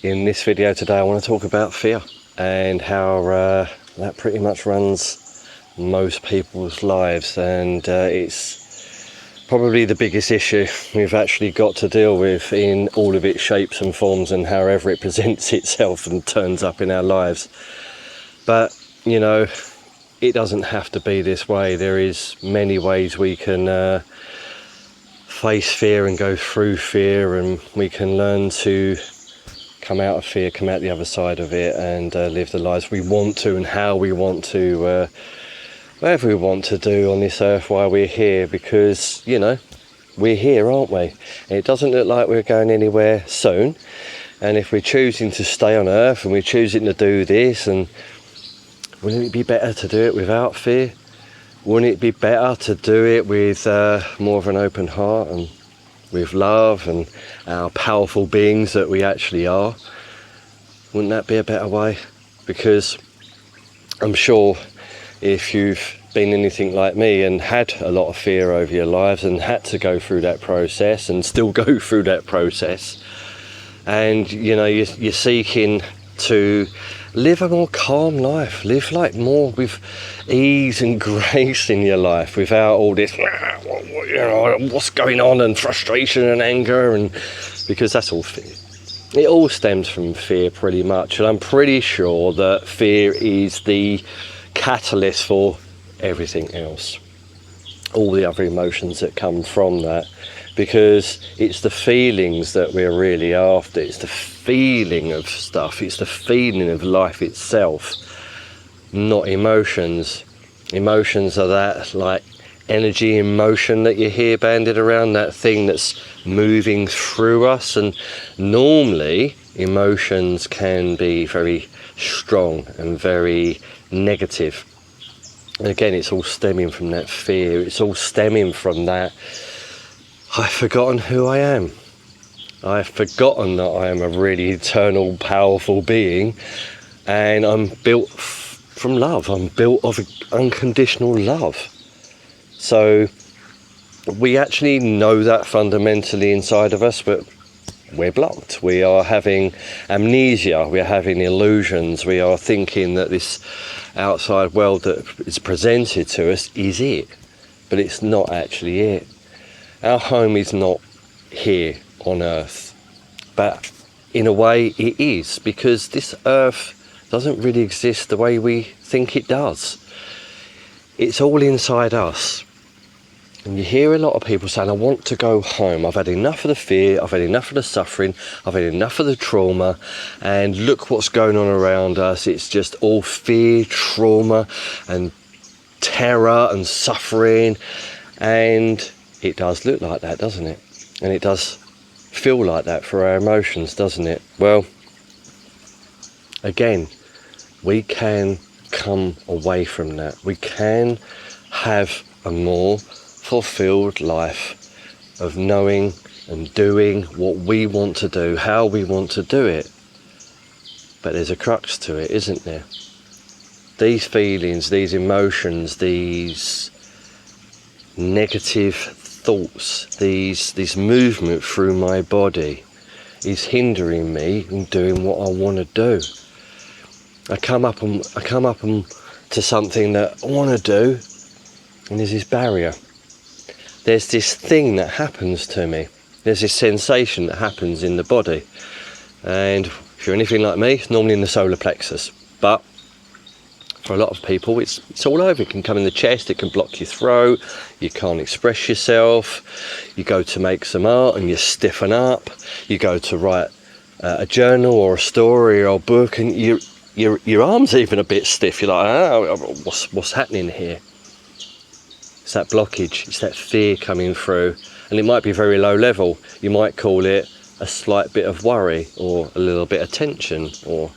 In this video today I want to talk about fear and how that pretty much runs most people's lives, and it's probably the biggest issue we've actually got to deal with in all of its shapes and forms and however it presents itself and turns up in our lives. But you know, it doesn't have to be this way. There is many ways we can face fear and go through fear, and we can learn to come out of fear, come out the other side of it, and live the lives we want to and how we want to, whatever we want to do on this earth while we're here, because you know, we're here, aren't we? And it doesn't look like we're going anywhere soon, and if we're choosing to stay on earth and we're choosing to do this, and wouldn't it be better to do it without fear? Wouldn't it be better to do it with more of an open heart and with love and our powerful beings that we actually are? Wouldn't that be a better way? Because I'm sure if you've been anything like me and had a lot of fear over your lives and had to go through that process and still go through that process, and you know, you're seeking to live a more calm life, live like more with ease and grace in your life, without all this, you know, what's going on, and frustration and anger, and because that's all fear. It all stems from fear pretty much, and I'm pretty sure that fear is the catalyst for everything else, all the other emotions that come from that, because it's the feelings that we're really after. It's the feeling of stuff, it's the feeling of life itself, not emotions. Emotions are that like energy in motion that you hear banded around, that thing that's moving through us, and normally emotions can be very strong and very negative. And again, it's all stemming from that fear, it's all stemming from that I've forgotten who I am. I've forgotten that I am a really eternal, powerful being, and I'm built from love. I'm built of unconditional love. So we actually know that fundamentally inside of us, but we're blocked. We are having amnesia. We are having illusions. We are thinking that this outside world that is presented to us is it, but it's not actually it. Our home is not here on earth, but in a way it is, because this earth doesn't really exist the way we think it does. It's all inside us. And you hear a lot of people saying, I want to go home. I've had enough of the fear, I've had enough of the suffering, I've had enough of the trauma, and look what's going on around us. It's just all fear, trauma and terror and suffering, and it does look like that, doesn't it? And it does feel like that for our emotions, doesn't it? Well, again, we can come away from that. We can have a more fulfilled life of knowing and doing what we want to do, how we want to do it. But there's a crux to it, isn't there? These feelings, these emotions, these negative thoughts, this movement through my body is hindering me in doing what I want to do. I come up and to something that I want to do, and there's this barrier. There's this thing that happens to me. There's this sensation that happens in the body, and if you're anything like me, it's normally in the solar plexus. But for a lot of people, it's all over. It can come in the chest, it can block your throat, you can't express yourself, you go to make some art and you stiffen up, you go to write a journal or a story or a book, and your arm's even a bit stiff. You're like, oh, what's happening here? It's that blockage, it's that fear coming through, and it might be very low level. You might call it a slight bit of worry, or a little bit of tension, or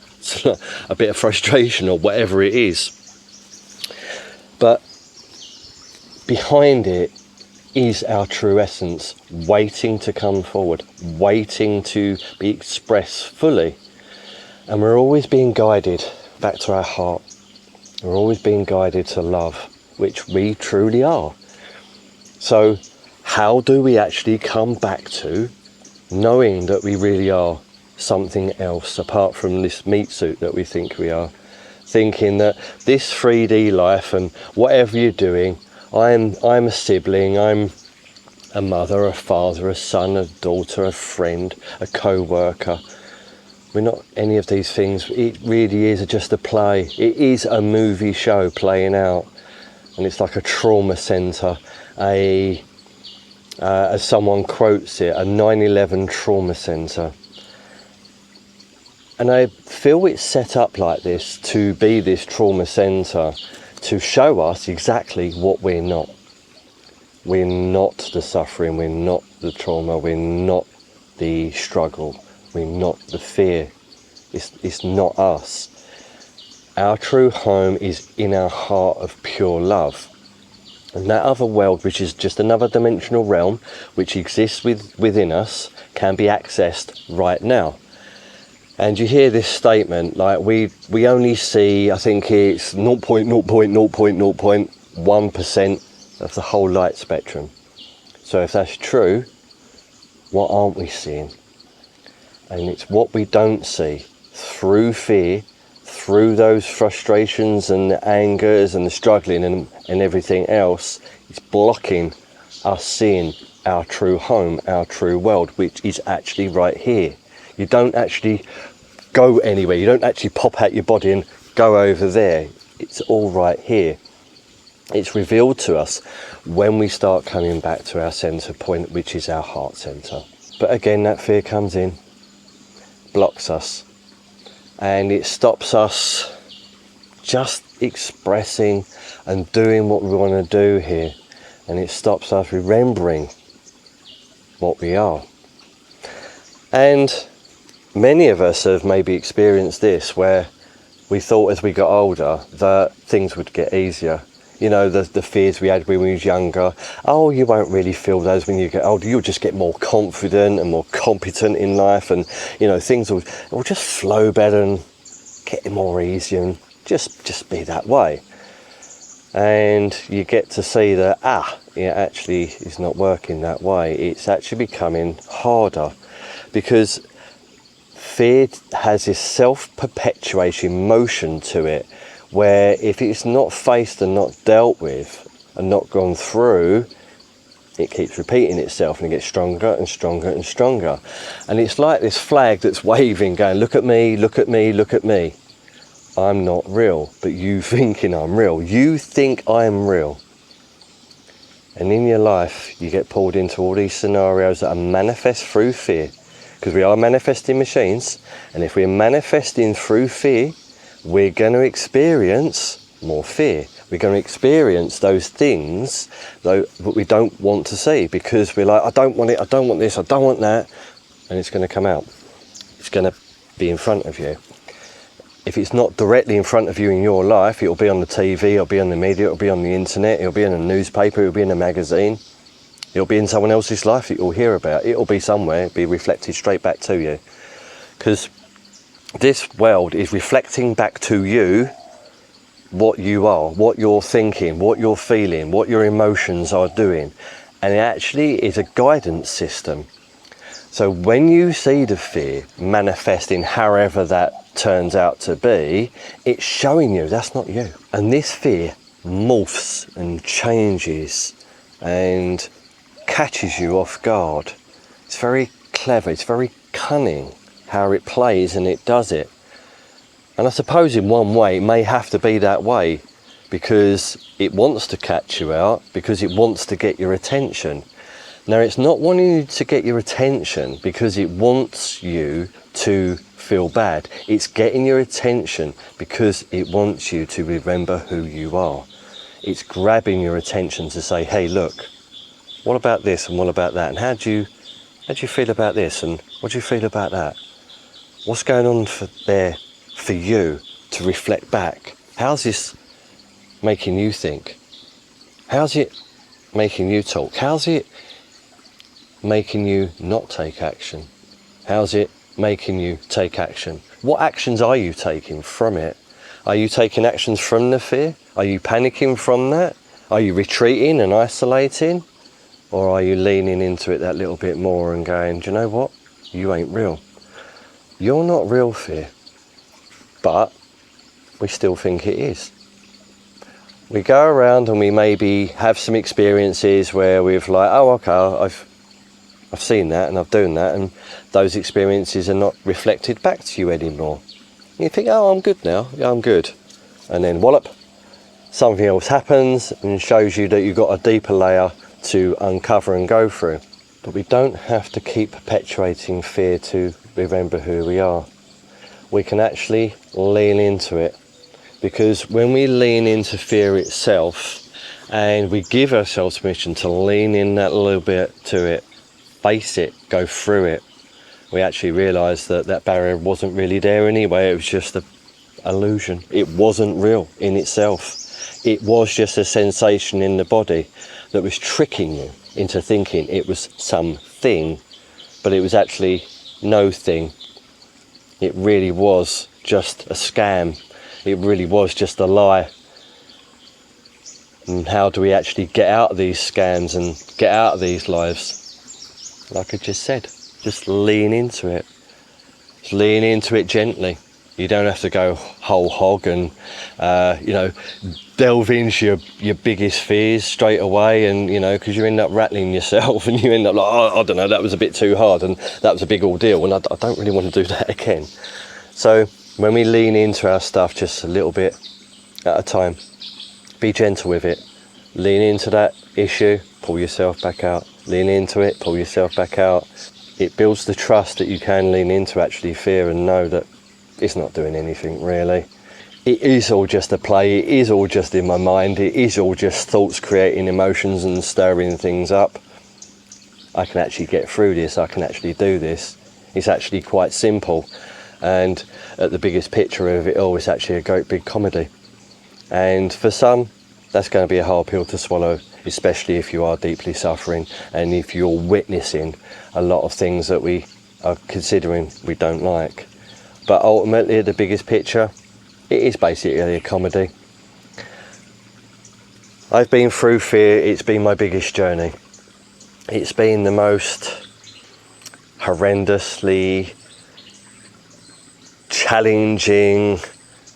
a bit of frustration, or whatever it is. But behind it is our true essence, waiting to come forward, waiting to be expressed fully. And we're always being guided back to our heart. We're always being guided to love, which we truly are. So how do we actually come back to knowing that we really are something else apart from this meat suit that we think we are. Thinking that this 3D life and whatever you're doing, I'm a sibling, I'm a mother, a father, a son, a daughter, a friend, a co-worker. We're not any of these things. It really is just a play. It is a movie show playing out, and it's like a trauma centre, as someone quotes it, a 9/11 trauma centre. And I feel it's set up like this to be this trauma centre, to show us exactly what we're not. We're not the suffering, we're not the trauma, we're not the struggle, we're not the fear. It's not us. Our true home is in our heart of pure love. And that other world, which is just another dimensional realm, which exists within us, can be accessed right now. And you hear this statement, like we only see, I think it's 0.0.0.0.1% of the whole light spectrum. So if that's true, what aren't we seeing? And it's what we don't see through fear, through those frustrations and the angers and the struggling and everything else. It's blocking us seeing our true home, our true world, which is actually right here. You don't actually go anywhere. You don't actually pop out your body and go over there. It's all right here. It's revealed to us when we start coming back to our centre point, which is our heart centre. But again, that fear comes in, blocks us, and it stops us just expressing and doing what we want to do here. And it stops us remembering what we are. And many of us have maybe experienced this, where we thought as we got older that things would get easier. You know, the fears we had when we was younger. Oh, you won't really feel those when you get older. You'll just get more confident and more competent in life, and you know, things will just flow better and get more easier, and just be that way. And you get to see that it actually is not working that way. It's actually becoming harder, because fear has this self-perpetuating motion to it, where if it's not faced and not dealt with and not gone through, it keeps repeating itself, and it gets stronger and stronger and stronger. And it's like this flag that's waving, going, look at me, look at me, look at me. I'm not real, but you thinking I'm real. You think I'm real. And in your life, you get pulled into all these scenarios that are manifest through fear, because we are manifesting machines. And if we're manifesting through fear, we're going to experience more fear. We're going to experience those things that we don't want to see, because we're like, I don't want it, I don't want this, I don't want that. And it's going to come out. It's going to be in front of you. If it's not directly in front of you in your life, it'll be on the TV, it'll be on the media, it'll be on the internet, it'll be in a newspaper, it'll be in a magazine. It'll be in someone else's life that you'll hear about. It'll be somewhere, it'll be reflected straight back to you. Because this world is reflecting back to you what you are, what you're thinking, what you're feeling, what your emotions are doing. And it actually is a guidance system. So when you see the fear manifesting however that turns out to be, it's showing you that's not you. And this fear morphs and changes and catches you off guard. It's very clever, it's very cunning how it plays, and it does it. And I suppose in one way it may have to be that way, because it wants to catch you out, because it wants to get your attention. Now, it's not wanting you to get your attention because it wants you to feel bad. It's getting your attention because it wants you to remember who you are. It's grabbing your attention to say, hey, look, what about this and what about that? And how do you feel about this, and what do you feel about that? What's going on for you to reflect back? How's this making you think? How's it making you talk? How's it making you not take action? How's it making you take action? What actions are you taking from it? Are you taking actions from the fear? Are you panicking from that? Are you retreating and isolating? Or are you leaning into it that little bit more and going, do you know what? You ain't real. You're not real fear, but we still think it is. We go around and we maybe have some experiences where we've like, oh, okay, I've seen that and I've done that, and those experiences are not reflected back to you anymore. You think, oh, I'm good now, yeah, I'm good. And then wallop, something else happens and shows you that you've got a deeper layer to uncover and go through. But we don't have to keep perpetuating fear to remember who we are. We can actually lean into it, because when we lean into fear itself and we give ourselves permission to lean in that little bit to it, face it, go through it, we actually realise that that barrier wasn't really there anyway. It was just an illusion. It wasn't real in itself. It was just a sensation in the body that was tricking you into thinking it was something, but it was actually no thing. It really was just a scam. It really was just a lie. And how do we actually get out of these scams and get out of these lives? Like I just said, just lean into it. Just lean into it gently. You don't have to go whole hog and, delve into your biggest fears straight away, and, because you end up rattling yourself and you end up like, oh, I don't know, that was a bit too hard and that was a big ordeal and I don't really want to do that again. So when we lean into our stuff just a little bit at a time, be gentle with it. Lean into that issue, pull yourself back out. Lean into it, pull yourself back out. It builds the trust that you can lean into actually fear and know that it's not doing anything really. It is all just a play, it is all just in my mind, it is all just thoughts creating emotions and stirring things up. I can actually get through this, I can actually do this. It's actually quite simple, and at the biggest picture of it all, it's actually a great big comedy. And for some, that's going to be a hard pill to swallow, especially if you are deeply suffering and if you're witnessing a lot of things that we are considering we don't like. But ultimately, the biggest picture, it is basically a comedy. I've been through fear, it's been my biggest journey. It's been the most horrendously challenging,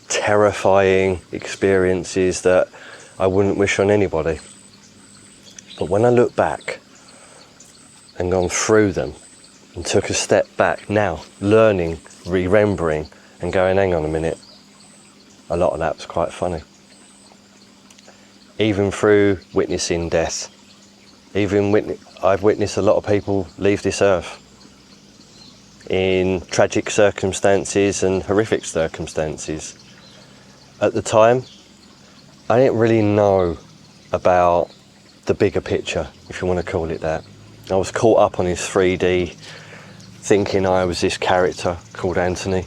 terrifying experiences that I wouldn't wish on anybody. But when I look back and gone through them and took a step back now, learning, remembering and going, hang on a minute, a lot of that was quite funny. Even through witnessing death, I've witnessed a lot of people leave this earth in tragic circumstances and horrific circumstances. At the time, I didn't really know about the bigger picture, if you want to call it that. I was caught up on his 3D, thinking I was this character called Anthony,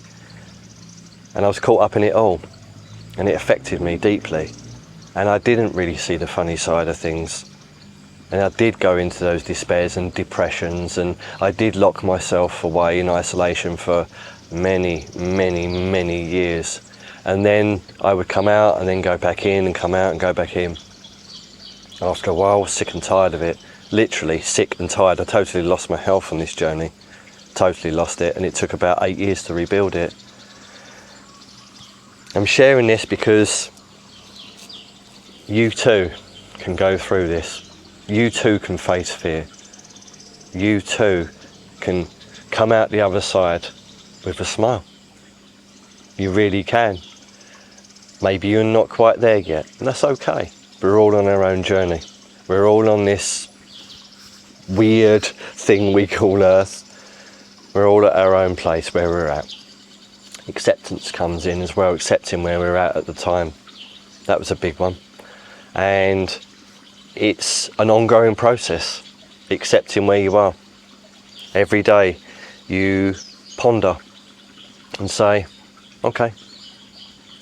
and I was caught up in it all, and it affected me deeply, and I didn't really see the funny side of things, and I did go into those despairs and depressions, and I did lock myself away in isolation for many, many, many years, and then I would come out and then go back in and come out and go back in. After a while, I was sick and tired of it, literally sick and tired. I totally lost my health on this journey, totally lost it, and it took about 8 years to rebuild it. I'm sharing this because you too can go through this. You too can face fear. You too can come out the other side with a smile. You really can. Maybe you're not quite there yet, and that's okay. We're all on our own journey. We're all on this weird thing we call Earth. We're all at our own place where we're at. Acceptance comes in as well, accepting where we're at the time. That was a big one. And it's an ongoing process, accepting where you are. Every day you ponder and say, okay,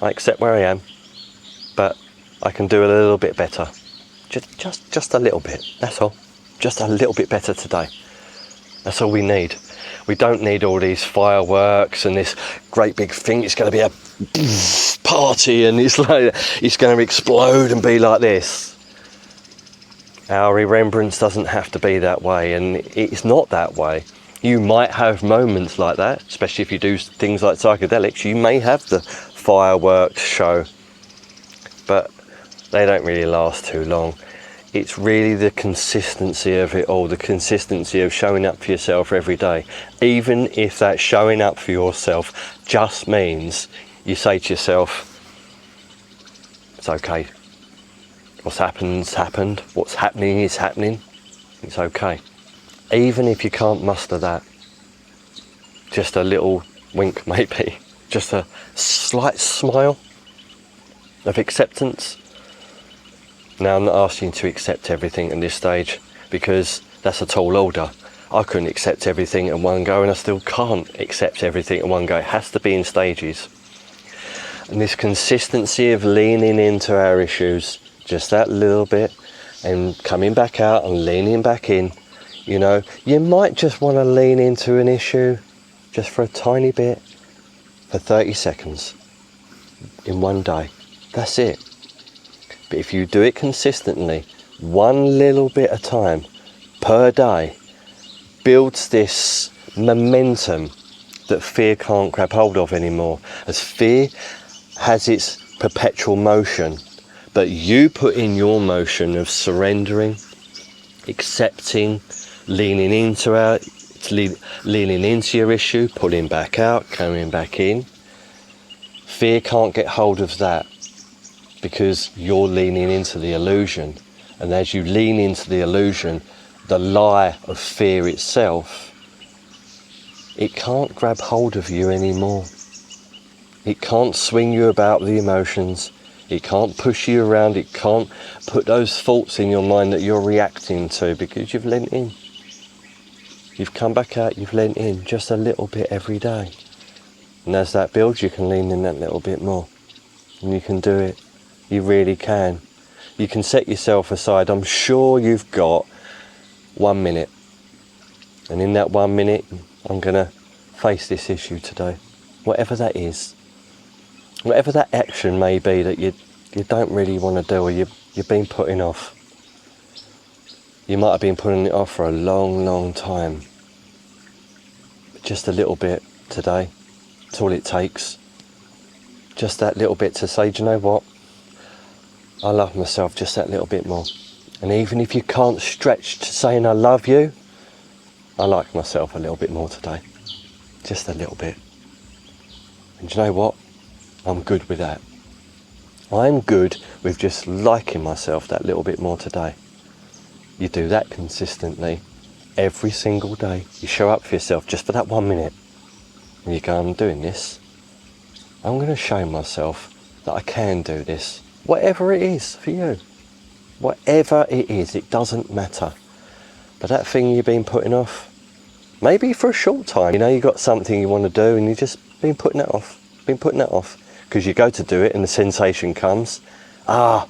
I accept where I am, but I can do a little bit better. Just a little bit, that's all. Just a little bit better today. That's all we need. We don't need all these fireworks and this great big thing. It's going to be a party and it's going to explode and be like this. Our remembrance doesn't have to be that way, and it's not that way. You might have moments like that, especially if you do things like psychedelics. You may have the fireworks show, but they don't really last too long. It's really the consistency of it all, the consistency of showing up for yourself every day. Even if that showing up for yourself just means you say to yourself, it's okay. What's happened's happened. What's happening is happening. It's okay. Even if you can't muster that, just a little wink maybe, just a slight smile of acceptance. Now, I'm not asking you to accept everything at this stage, because that's a tall order. I couldn't accept everything at one go, and I still can't accept everything at one go. It has to be in stages. And this consistency of leaning into our issues, just that little bit, and coming back out and leaning back in. You know, you might just want to lean into an issue just for a tiny bit, for 30 seconds in one day. That's it. But if you do it consistently, one little bit at a time per day, builds this momentum that fear can't grab hold of anymore. As fear has its perpetual motion, but you put in your motion of surrendering, accepting, leaning into your issue, pulling back out, coming back in. Fear can't get hold of that, because you're leaning into the illusion. And as you lean into the illusion, the lie of fear itself, it can't grab hold of you anymore. It can't swing you about with the emotions. It can't push you around. It can't put those thoughts in your mind that you're reacting to, because you've lent in. You've come back out, you've lent in just a little bit every day. And as that builds, you can lean in that little bit more. And you can do it. You really can. You can set yourself aside. I'm sure you've got 1 minute. And in that 1 minute, I'm going to face this issue today. Whatever that is. Whatever that action may be that you don't really want to do, or you've been putting off. You might have been putting it off for a long, long time. Just a little bit today. That's all it takes. Just that little bit to say, do you know what? I love myself just that little bit more. And even if you can't stretch to saying I love you, I like myself a little bit more today. Just a little bit. And do you know what? I'm good with that. I'm good with just liking myself that little bit more today. You do that consistently, every single day. You show up for yourself just for that 1 minute. And you go, I'm doing this. I'm going to show myself that I can do this. Whatever it is for you. Whatever it is, it doesn't matter. But that thing you've been putting off, maybe for a short time, you know, you've got something you want to do and you've just been putting it off. Because you go to do it and the sensation comes. No,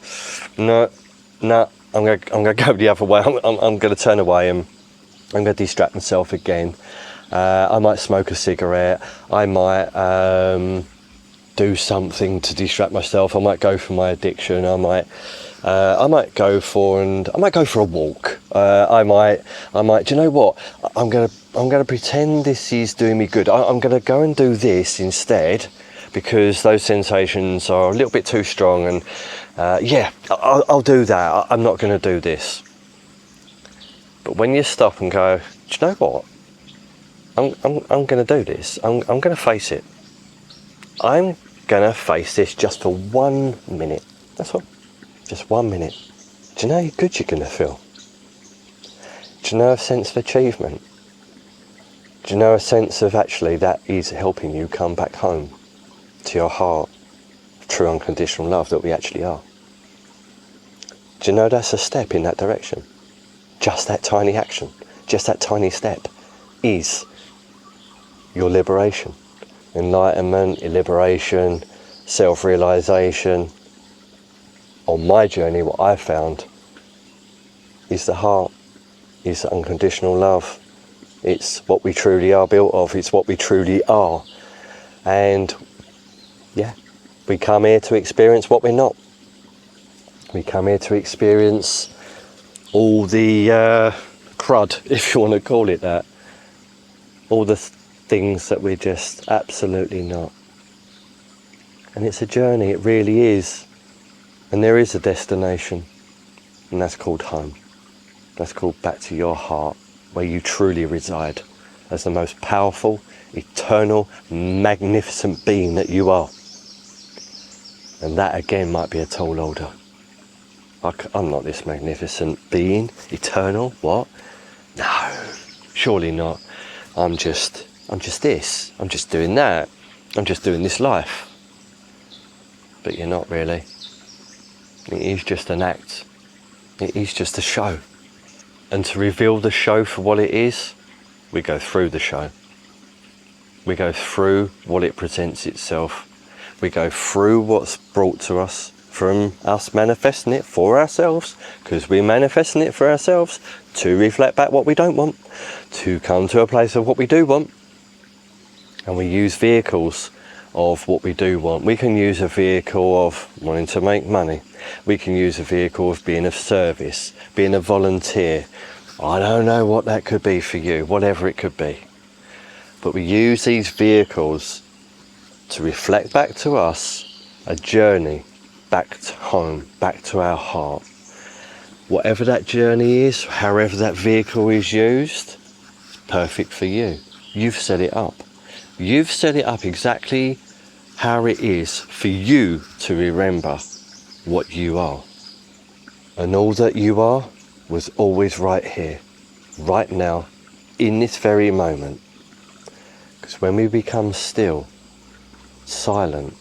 I'm going to go the other way. I'm going to turn away and I'm going to distract myself again. I might smoke a cigarette. I might do something to distract myself. I might go for my addiction. I might go for a walk. I might. Do you know what? I'm gonna pretend this is doing me good. I'm gonna go and do this instead, because those sensations are a little bit too strong. And I'll do that. I'm not gonna do this. But when you stop and go, do you know what? I'm gonna do this. I'm gonna face it. I'm gonna face this just for 1 minute. That's all. Just 1 minute. Do you know how good you're gonna feel? Do you know a sense of achievement? Do you know a sense of actually that is helping you come back home to your heart of true unconditional love that we actually are? Do you know that's a step in that direction? Just that tiny action, just that tiny step is your liberation. Enlightenment, liberation, self-realization. On my journey, what I've found is the heart, is the unconditional love. It's what we truly are built of. It's what we truly are. And yeah, we come here to experience what we're not. We come here to experience all the crud, if you want to call it that. all the things that we're just absolutely not. And it's a journey, it really is. And there is a destination, and that's called home. That's called back to your heart, where you truly reside as the most powerful, eternal, magnificent being that you are. And that again might be a tall order. I'm not this magnificent being, eternal, what? No, surely not. I'm just this, I'm just doing that, I'm just doing this life. But you're not really. It is just an act. It is just a show. And to reveal the show for what it is, we go through the show. We go through what it presents itself. We go through what's brought to us from us manifesting it for ourselves, because we're manifesting it for ourselves to reflect back what we don't want, to come to a place of what we do want. And we use vehicles of what we do want. We can use a vehicle of wanting to make money. We can use a vehicle of being of service, being a volunteer. I don't know what that could be for you, whatever it could be. But we use these vehicles to reflect back to us a journey back to home, back to our heart. Whatever that journey is, however that vehicle is used, it's perfect for you. You've set it up. You've set it up exactly how it is for you to remember what you are. And all that you are was always right here, right now, in this very moment. Because when we become still, silent,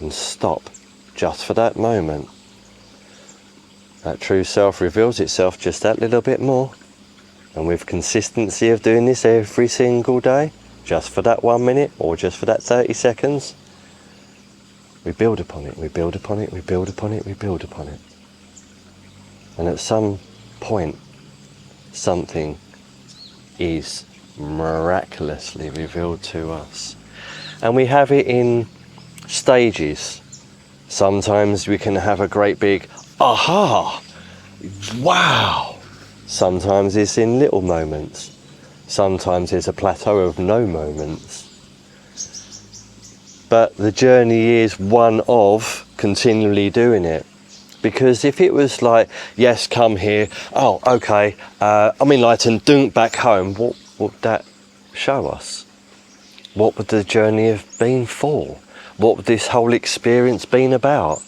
and stop just for that moment, that true self reveals itself just that little bit more. And with consistency of doing this every single day, just for that 1 minute or just for that 30 seconds, we build upon it, we build upon it, we build upon it, we build upon it. And at some point, something is miraculously revealed to us. And we have it in stages. Sometimes we can have a great big aha, wow. Sometimes it's in little moments. Sometimes there's a plateau of no moments. But the journey is one of continually doing it. Because if it was like, yes, come here, oh, okay, I'm enlightened, dunk back home, what would that show us? What would the journey have been for? What would this whole experience been about?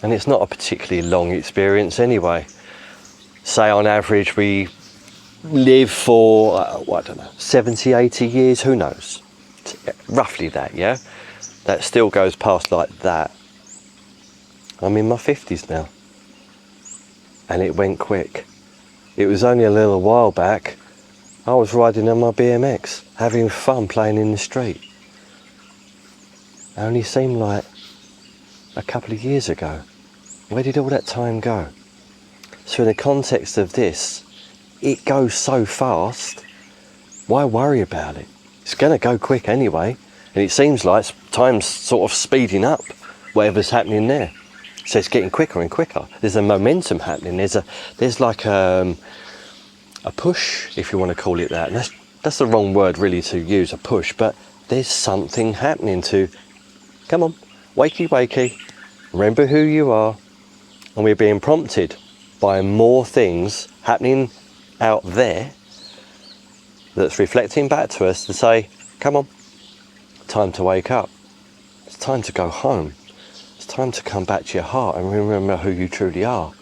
And it's not a particularly long experience anyway. Say on average we live for, I don't know, 70, 80 years, who knows? Roughly that, yeah? That still goes past like that. I'm in my 50s now. And it went quick. It was only a little while back, I was riding on my BMX, having fun playing in the street. It only seemed like a couple of years ago. Where did all that time go? So in the context of this, it goes so fast, why worry about it? It's going to go quick anyway, and it seems like time's sort of speeding up, whatever's happening there. So it's getting quicker and quicker. There's a momentum happening. There's like a push, if you want to call it that. And that's the wrong word really to use, a push, but there's something happening to, come on, wakey wakey, remember who you are. And we're being prompted by more things happening out there that's reflecting back to us to say, come on, time to wake up. It's time to go home. It's time to come back to your heart and remember who you truly are.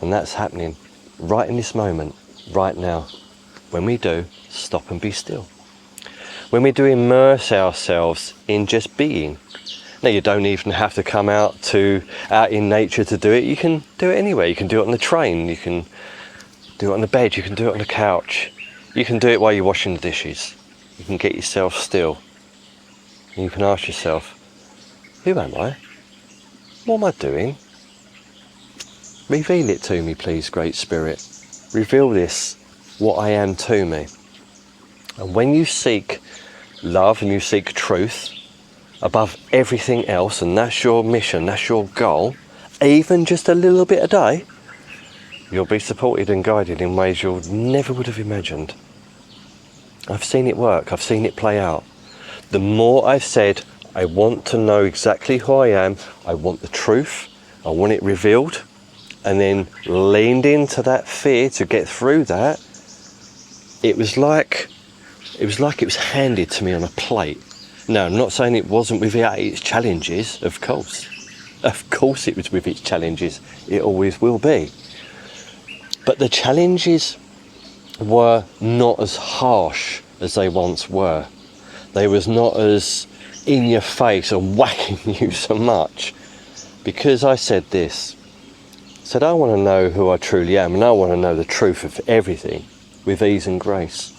And that's happening right in this moment, right now. When we do, stop and be still. When we do immerse ourselves in just being. Now you don't even have to come out in nature to do it. You can do it anywhere. You can do it on the train. You can do it on the bed. You can do it on the couch. You can do it while you're washing the dishes. You can get yourself still. And you can ask yourself, who am I? What am I doing? Reveal it to me, please, Great Spirit. Reveal this, what I am, to me. And when you seek love and you seek truth above everything else, and that's your mission, that's your goal, even just a little bit a day, you'll be supported and guided in ways you never would have imagined. I've seen it work, I've seen it play out. The more I've said, I want to know exactly who I am, I want the truth, I want it revealed, and then leaned into that fear to get through that, it was like it was handed to me on a plate. No, I'm not saying it wasn't without its challenges, of course. Of course it was with its challenges, it always will be. But the challenges were not as harsh as they once were. They was not as in your face and whacking you so much. Because I said this, said I want to know who I truly am, and I want to know the truth of everything with ease and grace.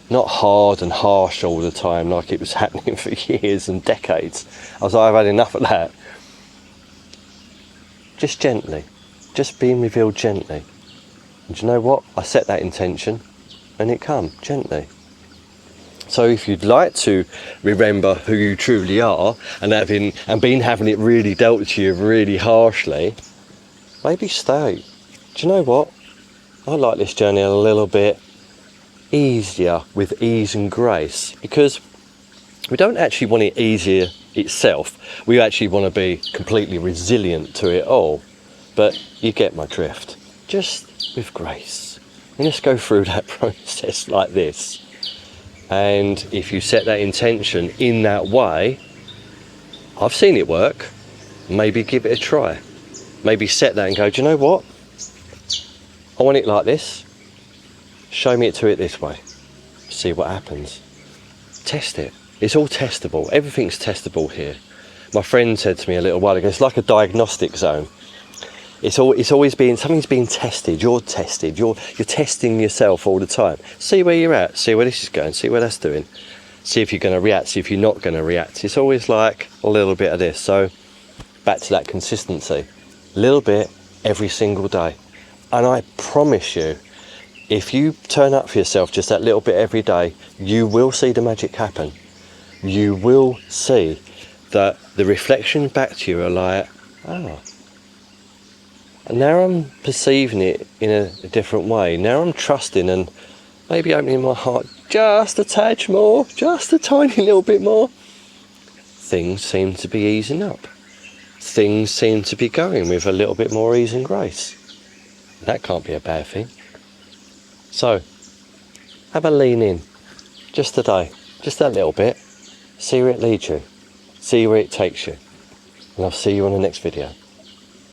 Not hard and harsh all the time like it was happening for years and decades. I was like, I've had enough of that. Just gently, just being revealed gently. And you know what? I set that intention and it come gently. So if you'd like to remember who you truly are and been having it really dealt to you really harshly, maybe stay. Do you know what? I like this journey a little bit easier, with ease and grace, because we don't actually want it easier itself. We actually want to be completely resilient to it all. But you get my drift. Just with grace. And just go through that process like this. And if you set that intention in that way, I've seen it work, maybe give it a try. Maybe set that and go, do you know what? I want it like this. Show me it to it this way. See what happens. Test it. It's all testable. Everything's testable here. My friend said to me a little while ago, it's like a diagnostic zone. It's always being, something's being tested. You're tested. You're testing yourself all the time. See where you're at. See where this is going. See where that's doing. See if you're going to react. See if you're not going to react. It's always like a little bit of this. So back to that consistency. A little bit every single day. And I promise you, if you turn up for yourself just that little bit every day, you will see the magic happen. You will see that the reflections back to you are like, oh, and now I'm perceiving it in a different way. Now I'm trusting and maybe opening my heart just a touch more, just a tiny little bit more. Things seem to be easing up. Things seem to be going with a little bit more ease and grace. That can't be a bad thing. So, have a lean in, just today, just that little bit. See where it leads you, see where it takes you. And I'll see you on the next video.